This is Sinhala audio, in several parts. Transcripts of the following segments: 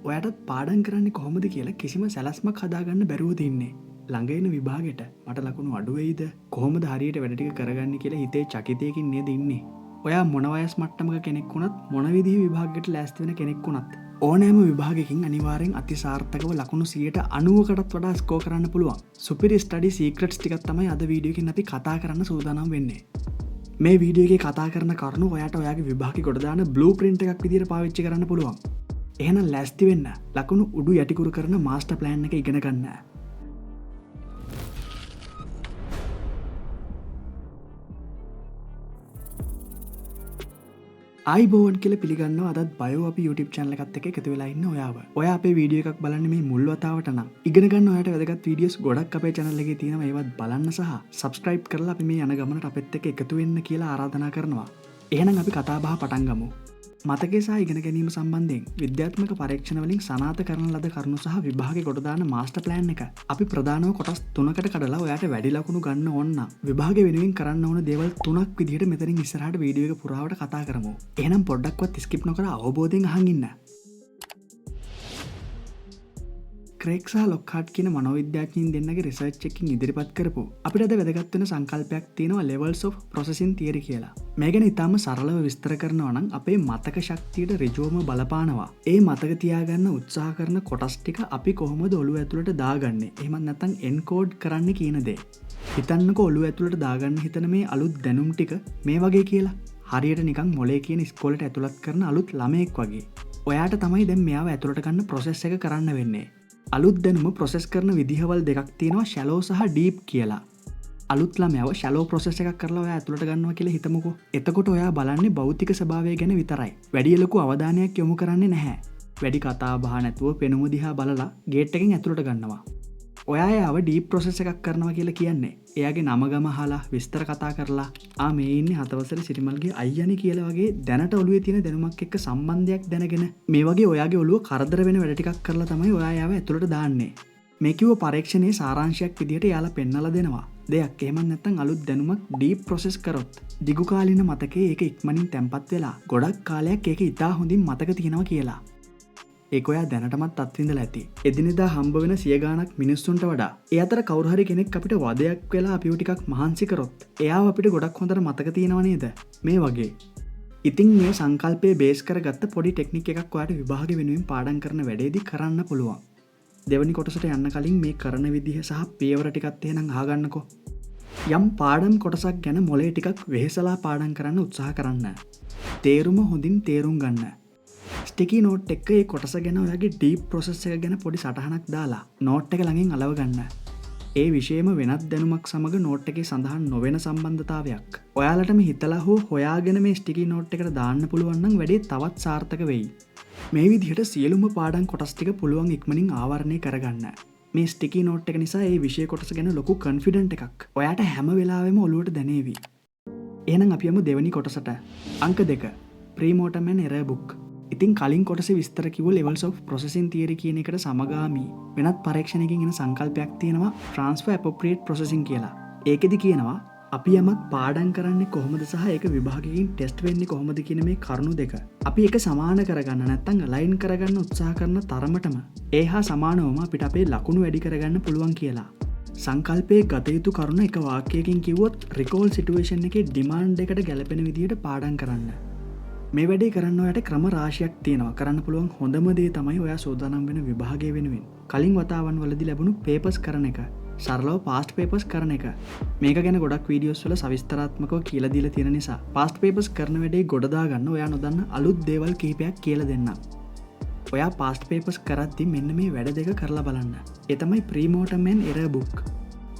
ඔයාටත් පාඩම් කරන්නේ කොහොමද කියලා කිසිම සැලැස්මක් හදාගන්න බැරුව තින්නේ. ළඟ එන විභාගෙට මට ලකුණු අඩු වෙයිද? කොහොමද හරියට වැඩ ටික කරගන්නේ කියලා හිතේ චකිතයකින් නේද ඉන්නේ. ඔයා මොන වයස් මට්ටමක කෙනෙක් වුණත් මොන විදිහේ විභාගයකට ලෑස්ති වෙන කෙනෙක් වුණත් ඕනෑම විභාගයකින් අනිවාර්යෙන් අතිසාර්ථකව ලකුණු 90%කටත් වඩා ස්කෝර් කරන්න පුළුවන්. සුපිරි ස්ටඩි සීක්‍රට්ස් ටිකක් තමයි අද වීඩියෝ එකකින් අපි කතා කරන්න සූදානම් වෙන්නේ. මේ වීඩියෝ එකේ කතා කරන කරුණු ඔයාට ඔයාගේ විභාගේ කොට දාන බ්ලූප්‍රින්ට් එකක් විදිහට පාවිච්චි කරන්න පුළුවන්. එහෙනම් ලෑස්ති වෙන්න. ලකුණු උඩු යටිකුරු කරන මාස්ටර් ප්ලෑන් එක ඉගෙන ගන්න. අයිබෝන් කියල පිළිගන්න අදත් බයෝ අපි YouTube channel එකත් එක්ක එකතු වෙලා ඉන්න ඔයාව. ඔයා අපේ වීඩියෝ එකක් බලන්න මේ මුල් වතාවට නම් ඉගෙන ගන්න ඔයාට වැදගත් වීඩියෝස් ගොඩක් අපේ channel එකේ තියෙනවා. ඒවත් බලන්න සහ subscribe කරලා අපි මේ යන ගමනට අපිත් එක්ක එකතු වෙන්න කියලා ආරාධනා කරනවා. එහෙනම් අපි කතා බහ පටන් ගමු. මතකයේ සහ ඉගෙන ගැනීම සම්බන්ධයෙන් විද්‍යාත්මක පරීක්ෂණ වලින් සනාථ කරන ලද කරුණු සහ විභාගේ කොට දාන මාස්ටර් ප්ලෑන් එක අපි ප්‍රධානව කොටස් 3කට කඩලා ඔයාට වැඩි ලකුණු ගන්න ඕන නම් විභාගේ වෙනුවෙන් කරන්න ඕන දේවල් 3ක් විදිහට මෙතනින් ඉස්සරහට වීඩියෝ එක පුරාවට කතා කරමු. එහෙනම් පොඩ්ඩක්වත් ස්කිප් නොකර අවබෝධයෙන් අහන් ඉන්න. ක්‍රේග් සහ ලොක්හාර්ට් කියන මනෝවිද්‍යාඥයින් දෙන්නගේ රිසර්ච් එකකින් ඉදිරිපත් කරපු අපිට අද වැදගත් වෙන සංකල්පයක් තියෙනවා levels of processing theory කියලා. මේ ගැන ඉතාම සරලව විස්තර කරනවා නම් අපේ මතක ශක්තියට ඍජුවම බලපානවා. ඒ මතක තියාගන්න උත්සාහ කරන කොටස් ටික අපි කොහොමද ඔළුව ඇතුළට දාගන්නේ? එහෙමත් නැත්නම් එන්කෝඩ් කරන්න කියන දේ. හිතන්නකෝ ඔළුව ඇතුළට දාගන්න හිතන මේ අලුත් දැනුම් ටික මේ වගේ කියලා. හරියට නිකන් මොලේ කියන ඉස්කෝලේට ඇතුළත් කරන අලුත් ළමයෙක් වගේ. ඔයාට තමයි දැන් මෙයාව ඇතුළට ගන්න ප්‍රොසෙස් එක කරන්න වෙන්නේ. අලුත් දැනුම ප්‍රොසෙස් කරන විදිහවල් දෙකක් තියෙනවා shallow සහ deep කියලා. අලුත් ළමයාව shallow process එකක් කරලා ඔයා ඇතුළට ගන්නවා කියලා හිතමුකෝ. එතකොට ඔයා බලන්නේ භෞතික ස්වභාවය ගැන විතරයි. වැඩි ලොකු අවධානයක් යොමු කරන්නේ නැහැ. වැඩි කතා බහ නැතුව පෙනුම දිහා බලලා ගේට් එකෙන් ඇතුළට ගන්නවා. ඔයා යාව ඩීප් ප්‍රොසෙස් එකක් කරනවා කියලා කියන්නේ එයාගේ නම ගම අහලා විස්තර කතා කරලා මේ ඉන්නේ 7 වසරේ සිරිමල්ගේ අයියානේ කියලා වගේ දැනට ඔළුවේ තියෙන දැනුමක් එක්ක සම්බන්ධයක් දැනගෙන මේ වගේ ඔයාගේ ඔළුව කරදර වෙන වැඩ ටිකක් කරලා තමයි ඔයා යාව ඇතුළට දාන්නේ. මේ කිව්ව පරීක්ෂණයේ සාරාංශයක් විදිහට යාලා පෙන්නලා දෙනවා. දෙයක් එහෙම නැත්නම් අලුත් දැනුමක් ඩීප් ප්‍රොසෙස් කරොත් දිගු කාලින මතකයේ ඒක ඉක්මනින් තැම්පත් වෙලා ගොඩක් කාලයක් ඒක ඉතා හොඳින් මතක තියෙනවා කියලා. ඒක ඔයා දැනටමත් අත්විඳලා ඇති. එදිනෙදා හම්බ වෙන 100 ගාණක් මිනිස්සුන්ට වඩා ඒ අතර කවුරු හරි කෙනෙක් අපිට වදයක් වෙලා අපිව ටිකක් මහන්සි කරොත් එයාව අපිට ගොඩක් හොඳට මතක තියෙනව නේද? මේ වගේ. ඉතින් මේ සංකල්පයේ බේස් කරගත්ත පොඩි ටෙක්නික් එකක් ඔයාට විභාගෙ වෙනුවෙන් පාඩම් කරන වැඩේදී කරන්න පුළුවන්. දෙවනි කොටසට යන්න කලින් මේ කරන විදිහ සහ පියවර ටිකක් එහෙනම් අහගන්නකෝ. යම් පාඩම් කොටසක් ගැන මොලේ ටිකක් වෙහෙසලා පාඩම් කරන්න උත්සාහ කරන්න. තේරුම හොඳින් තේරුම් ගන්න. ස්ටිකි නෝට් එක ඒ කොටස ගැන ඔයාගේ ඩීප් ප්‍රොසෙස් එක ගැන පොඩි සටහනක් දාලා නෝට් එක ළඟින් අලව ගන්න. ඒ විෂයම වෙනත් දැනුමක් සමග නෝට් එකේ සඳහන් නොවන සම්බන්ධතාවයක් ඔයාලටම හිතලා හෝ හොයාගෙන මේ ස්ටිකි නෝට් එකට දාන්න පුළුවන් නම් වැඩේ තවත් සාර්ථක වෙයි. මේ විදිහට සියලුම පාඩම් කොටස් ටික පුළුවන් ඉක්මනින් ආවරණය කරගන්න. මේ ස්ටිකි නෝට් එක නිසා ඒ විෂය කොටස ගැන ලොකු කන්ෆිඩන්ට් එකක් ඔයාට හැම වෙලාවෙම ඔළුවට දැනේවි. එහෙනම් අපි යමු දෙවනි කොටසට. අංක 2 ප්‍රීමෝටම් ඇන් එරර් බුක්. ඉතින් කලින් කොටසේ විස්තර කිව්ව levels of processing theory කියන එකට සමගාමී වෙනත් පරීක්ෂණයකින් එන සංකල්පයක් තියෙනවා transfer appropriate processing කියලා. ඒකෙදි කියනවා අපි යමක් පාඩම් කරන්නේ කොහොමද සහ ඒක විභාගයකින් ටෙස්ට් වෙන්නේ කොහොමද කියන මේ කරුණු දෙක අපි එක සමාන කරගන්න නැත්නම් අලයින් කරගන්න උත්සාහ කරන තරමටම ඒ හා සමානවම අපිට අපේ ලකුණු වැඩි කරගන්න පුළුවන් කියලා. සංකල්පයේ ගත යුතු කරුණ එක වාක්‍යයකින් කිව්වොත් recall situation එකේ demand එකට ගැලපෙන විදිහට පාඩම් කරන්න. මේ වැඩේ කරන්න ඔයාට ක්‍රම රාශියක් තියෙනවා. කරන්න පුළුවන් හොඳම දේ තමයි ඔයා සූදානම් වෙන විභාගය වෙනුවෙන් කලින් වතාවන් වලදී ලැබුණු පේපර්ස් කරන එක. සරලව පාස්ට් පේපර්ස් කරන එක. මේක ගැන ගොඩක් වීඩියෝස් වල සවිස්තරාත්මකව කියලා දීලා තියෙන නිසා පාස්ට් පේපර්ස් කරන වැඩේ ගොඩ දාගන්න ඔයා නොදන්න අලුත් දේවල් කිහිපයක් කියලා දෙන්නම්. ඔයා පාස්ට් පේපර්ස් කරද්දී මෙන්න මේ වැඩ දෙක කරලා බලන්න. ඒ තමයි ප්‍රීමෝටම් ඇන් එරර් බුක්.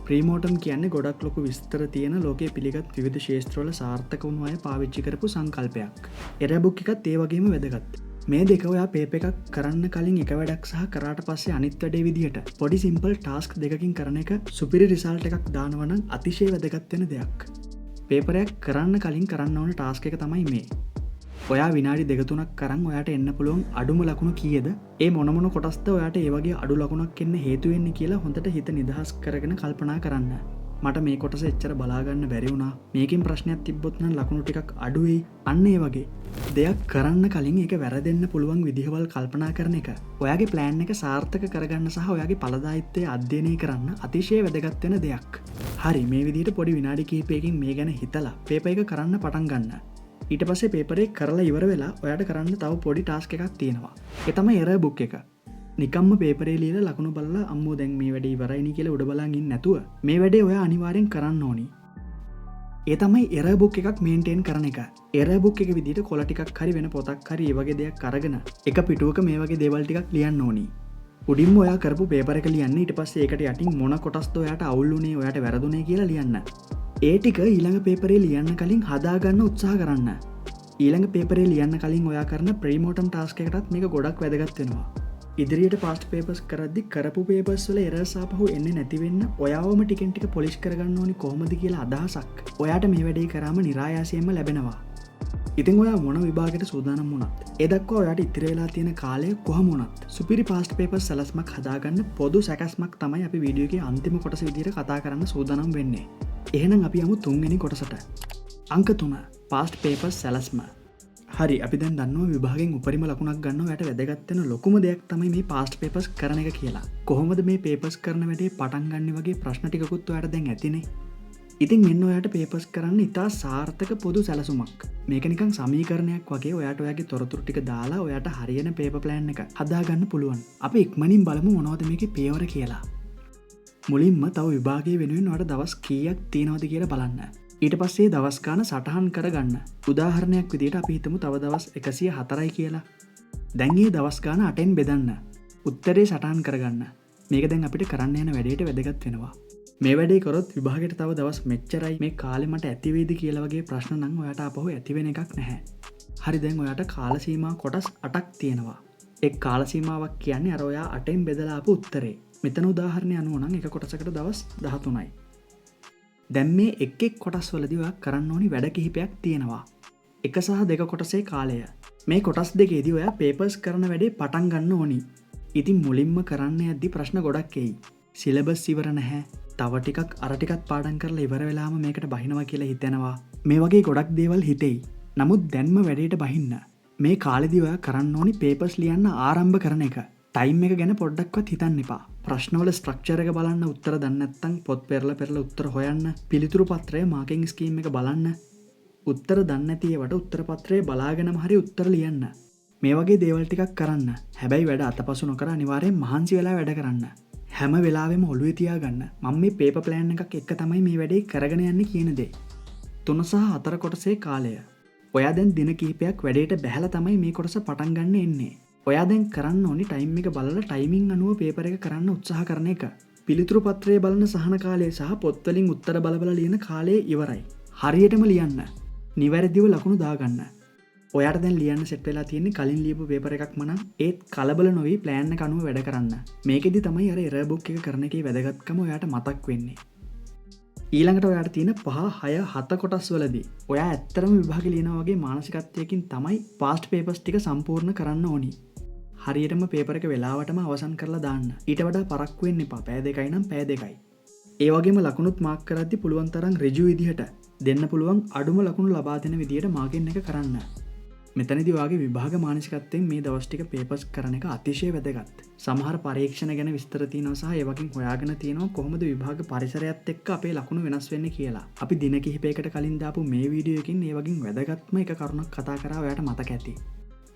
ප්‍රීමෝටම් කියන්නේ ගොඩක් ලොකු විස්තර තියෙන ලෝකයේ පිළිගත් විවිධ ශාස්ත්‍රවල සාර්ථක වුණු අය පාවිච්චි කරපු සංකල්පයක්. එරර් බුක් එකත් ඒ වගේම වැදගත්. මේ දෙක ඔයා පේපර් එකක් කරන්න කලින් එක වැඩක් සහ කරාට පස්සේ අනිත් වැඩේ විදිහට පොඩි සිම්පල් ටාස්ක් දෙකකින් කරන එක සුපිරි රිසල්ට් එකක් දානවා නම් අතිශය වැදගත් වෙන දෙයක්. පේපර් එකක් කරන්න කලින් කරන්න ඕන ටාස්ක් එක තමයි මේ. ඔයා විනාඩි 2-3ක් කරන් ඔයාට එන්න පුළුවන් අඩුම ලකුණු කීයද? ඒ මොන කොටස්ද ඔයාට ඒ වගේ අඩු ලකුණක් එන්න හේතු වෙන්නේ කියලා හොඳට හිත නිදහස් කරගෙන කල්පනා කරන්න. මට මේ කොටස එච්චර බලාගන්න බැරි වුණා. මේකෙන් ප්‍රශ්නයක් තිබ්බොත් නම් ලකුණු ටිකක් අඩු වෙයි. අන්න ඒ වගේ දෙයක් කරන්න කලින් ඒක වැරදෙන්න පුළුවන් විදිහවල් කල්පනා කරන එක ඔයාගේ ප්ලෑන් එක සාර්ථක කරගන්න සහ ඔයාගේ ඵලදායීත්වය අධ්‍යයනය කරන්න අතිශය වැදගත් වෙන දෙයක්. හරි, මේ විදිහට පොඩි විනාඩි කිහිපයකින් මේ ගැන හිතලා පේපර් එක කරන්න පටන් ගන්න. ඊට පස්සේ පේපර් එක කරලා ඉවර වෙලා ඔයාට කරන්න තව පොඩි ටාස්ක් එකක් තියෙනවා. ඒ තමයි එරර් බුක් එක. නිකම්ම පේපරේ ලියලා ලකුණු බලලා අම්මෝ දැන් මේ වැඩේ ඉවරයිනි කියලා උඩ බලන් ඉන්නේ නැතුව මේ වැඩේ ඔයා අනිවාර්යෙන් කරන්න ඕනි. ඒ තමයි එරර් බුක් එකක් මේන්ටේන් කරන එක. එරර් බුක් එක විදිහට කොළ ටිකක් හරි වෙන පොතක් හරි ඒ වගේ දෙයක් අරගෙන එක පිටුවක මේ වගේ දේවල් ටිකක් ලියන්න ඕනි. උඩින්ම ඔයා කරපු පේපර් එක ලියන්න. ඊට පස්සේ ඒකට යටින් මොන කොටස්ද ඔයාට අවුල් වුනේ, ඔයාට වැරදුනේ කියලා ලියන්න. ඒ ටික ඊළඟ පේපරේ ලියන්න කලින් හදාගන්න උත්සාහ කරන්න. ඊළඟ පේපරේ ලියන්න කලින් ඔයා කරන ප්‍රීමෝටම් ටාස්ක් එකටත් මේක ගොඩක් වැදගත් වෙනවා. ඉදිරියට පාස්ට් පේපර්ස් කරද්දි කරපු පේපර්ස් වල එරර්ස් ආපහු එන්නේ නැති වෙන්න ඔයාවම ටිකෙන් ටික පොලිෂ් කරගන්න ඕනි කොහොමද කියලා අදහසක් ඔයාට මේ වැඩේ කරාම નિરાයාසයෙන්ම ලැබෙනවා. ඉතින් ඔයා මොන විභාගයට සූදානම් වුණත් ඒ දක්වා ඔයාට ඉතිරි වෙලා තියෙන කාලය කොහම වුණත් සුපිරි පාස්ට් පේපර්ස් සැලැස්මක් හදාගන්න පොදු සැකස්මක් තමයි අපි වීඩියෝ එකේ අන්තිම කොටස විදිහට කතා කරන්න සූදානම් වෙන්නේ. එහෙනම් අපි යමු තුන්වෙනි කොටසට. අංක 3 පාස්ට් පේපර්ස් සැලැස්ම. හරි, අපි දැන් දන්නවා විභාගයෙන් උපරිම ලකුණක් ගන්න ඔයාට වැදගත් වෙන ලොකුම දෙයක් තමයි මේ පාස්ට් පේපර්ස් කරන එක කියලා. කොහොමද මේ පේපර්ස් කරන වැඩේ පටන් ගන්න වගේ ප්‍රශ්න ටිකකුත් ඔයාට දැන් ඇතිනේ. ඉතින් මෙන්න ඔයාට පේපර්ස් කරන්න ඉතා සාර්ථක පොදු සැලසුමක්. මේක නිකන් සමීකරණයක් වගේ ඔයාට ඔයාගේ තොරතුරු ටික දාලා ඔයාට හරියන පේපර් ප්ලෑන් එක හදාගන්න පුළුවන්. අපි ඉක්මනින් බලමු මොනවද මේකේ පියවර කියලා. මුලින්ම තව විභාගයේ වෙනුවෙන් ඔයාට දවස් කීයක් තියෙනවද කියලා බලන්න. ඊට පස්සේ දවස් ගාන සටහන් කරගන්න. උදාහරණයක් විදිහට අපි හිතමු තව දවස් 104යි කියලා. දැන් මේ දවස් ගාන 8ෙන් බෙදන්න. උත්තරේ සටහන් කරගන්න. මේක දැන් අපිට කරන්න යන වැඩේට වැදගත් වෙනවා. මේ වැඩේ කරොත් විභාගයට තව දවස් මෙච්චරයි මේ කාලෙ මට ඇති වෙයිද කියලා වගේ ප්‍රශ්න නම් ඔයාට ආපහු ඇති වෙන එකක් නැහැ. හරි, දැන් ඔයාට කාල සීමා කොටස් 8ක් තියෙනවා. එක් කාල සීමාවක් කියන්නේ අර ඔයා 8ෙන් බෙදලා ආපු උත්තරේ. මෙතන උදාහරණය අනුව නම් එක කොටසකට දවස් 13යි. දැන් මේ එක් කොටස් වලදී ඔයා කරන්න ඕනි වැඩ කිහිපයක් තියෙනවා. 1 සහ 2 කොටසේ කාලය. මේ කොටස් දෙකේදී ඔයා පේපර්ස් කරන වැඩේ පටන් ගන්න ඕනි. ඉතින් මුලින්ම කරන්න යද්දි ප්‍රශ්න ගොඩක් එයි. සිලබස් ඉවර නැහැ. තව ටිකක් අර ටිකක් පාඩම් කරලා ඉවර වෙලාම මේකට බහිනවා කියලා හිතෙනවා. මේ වගේ ගොඩක් දේවල් හිතෙයි. නමුත් දැන්ම වැඩේට බහින්න. මේ කාලෙදී ඔයා කරන්න ඕනි පේපර්ස් ලියන්න ආරම්භ කරන එක. ටයිම් එක ගැන පොඩ්ඩක්වත් හිතන්න එපා. ප්‍රශ්නවල ස්ට්‍රක්චර් එක බලන්න, උත්තර දන්නේ නැත්නම් පොත් පෙරලා උත්තර හොයන්න, පිළිතුරු පත්‍රයේ මාකින් ස්කීම් එක බලන්න. උත්තර දන්නේ නැති ඒවට උත්තර පත්‍රයේ බලාගෙනම හරි උත්තර ලියන්න. මේ වගේ දේවල් ටිකක් කරන්න. හැබැයි වැඩ අතපසු නොකර අනිවාර්යෙන් මහන්සි වෙලා වැඩ කරන්න. හැම වෙලාවෙම ඔළුවේ තියාගන්න මම මේ පේපර් ප්ලෑන් එකක් එක්ක තමයි මේ වැඩේ කරගෙන යන්නේ කියන දේ. 3 සහ 4 කොටසේ කාලය. ඔයා දැන් දින කිහිපයක් වැඩේට බැහැලා තමයි මේ කොටස පටන් ගන්න එන්නේ. ඔයා දැන් කරන්න ඕනි ටයිම් එක බලලා ටයිමින් අනුව පේපර් එක කරන්න උත්සාහ කරන එක. පිළිතුරු පත්‍රයේ බලන සහන කාලය සහ පොත් වලින් උත්තර බල ලියන කාලය ඉවරයි. හරියටම ලියන්න. නිවැරදිව ලකුණු දාගන්න. ඔයාට දැන් ලියන්න සෙට් වෙලා තියෙන්නේ කලින් ලියපු පේපර් එකක්ම නම් ඒත් කලබල නොවි ප්ලෑන් එක අනුව වැඩ කරන්න. මේකෙදි තමයි අර එරර් බුක් එක කරන එකේ වැදගත්කම ඔයාට මතක් වෙන්නේ. ඊළඟට ඔයාට තියෙන 5, 6, 7 කොටස් වලදී ඔයා ඇත්තටම විභාගෙ ලියනවා වගේ මානසිකත්වයකින් තමයි පාස්ට් පේපර්ස් ටික සම්පූර්ණ කරන්න ඕනි. හරියටම පේපර් එක වෙලාවටම අවසන් කරලා දාන්න. ඊට වඩා පරක්කු වෙන්න එපා. පැය 2යි නම් පැය 2යි. ඒ වගේම ලකුණුත් මාක් කරද්දි පුළුවන් තරම් ඍජු විදිහට දෙන්න පුළුවන් අඩුම ලකුණු ලබා දෙන විදිහට මාකින් එක කරන්න. මෙතනදී වාගේ විභාග මානසිකත්වයෙන් මේ දවස් ටික පේපර්ස් කරන එක අතිශය වැදගත්. සමහර පරීක්ෂණ ගැන විස්තර තියෙනවා සහ ඒ වගේම හොයාගෙන තියෙනවා කොහොමද විභාග පරිසරයත් එක්ක අපේ ලකුණු වෙනස් වෙන්නේ කියලා. අපි දින කිහිපයකට කලින් දාපු මේ වීඩියෝ එකකින් ඒ වගේම වැදගත්ම එක කරුණක් කතා කරා ඔයාට මතක ඇති.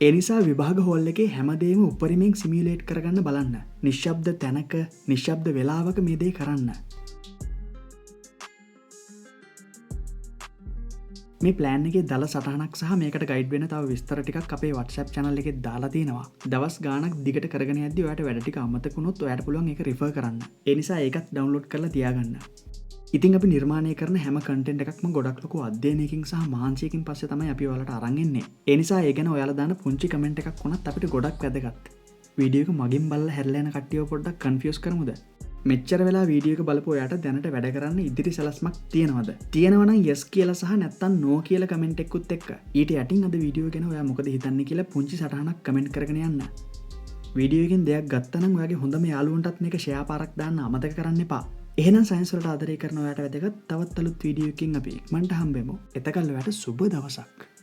ඒ නිසා විභාග හෝල් එකේ හැමදේම උපරිමයෙන් සිමියුලේට් කරගන්න බලන්න. නිශ්ශබ්ද තැනක, නිශ්ශබ්ද වෙලාවක මේ දේ කරන්න. මේ ප්ලෑන් එකේ දල සටහනක් සහ මේකට ගයිඩ් වෙන තව විස්තර ටිකක් අපේ WhatsApp channel එකේ දාලා තියෙනවා. දවස් ගාණක් දිගට කරගෙන යද්දි ඔයාට වැඩ ටික අමතක වුණොත් ඔයාට පුළුවන් ඒක රිෆර් කරන්න. ඒ නිසා ඒකත් ඩවුන්ලෝඩ් කරලා තියාගන්න. ඉතින් අපි නිර්මාණය කරන හැම කන්ටෙන්ට් එකක්ම ගොඩක් ලොකු අධ්‍යයනයකින් සහ මහන්සියකින් පස්සේ තමයි අපි ඔයාලට අරන් එන්නේ. ඒ නිසා ඒ ගැන ඔයාලා දාන පුංචි කමෙන්ට් එකක් වුණත් අපිට ගොඩක් වැදගත්. වීඩියෝ එක මගින් බලලා හැරලා යන කට්ටියව පොඩ්ඩක් කන්ෆියුස් කරමුද? මෙච්චර වෙලා වීඩියෝ එක බලපු ඔයාට දැනට වැඩ කරන්න ඉදිරි සැලැස්මක් තියෙනවද? තියෙනවා නම් yes කියලා සහ නැත්නම් no කියලා කමෙන්ට් එකකුත් එක්ක ඊට යටින් අද වීඩියෝ ගැන ඔයා මොකද හිතන්නේ කියලා පුංචි සටහනක් කමෙන්ට් කරගෙන යන්න. වීඩියෝ එකෙන් දෙයක් ගත්තා නම් ඔයාගේ හොඳම යාළුවන්ටත් මේක ෂෙයා පාරක් දාන්න අමතක කරන්න එපා. එහෙනම් සයන්ස් වලට ආදරය කරන ඔයාට වැදගත් තවත් අලුත් වීඩියෝ එකකින් අපි ඉක්මනට හම්බෙමු. එතකල් ඔයාට සුබ දවසක්.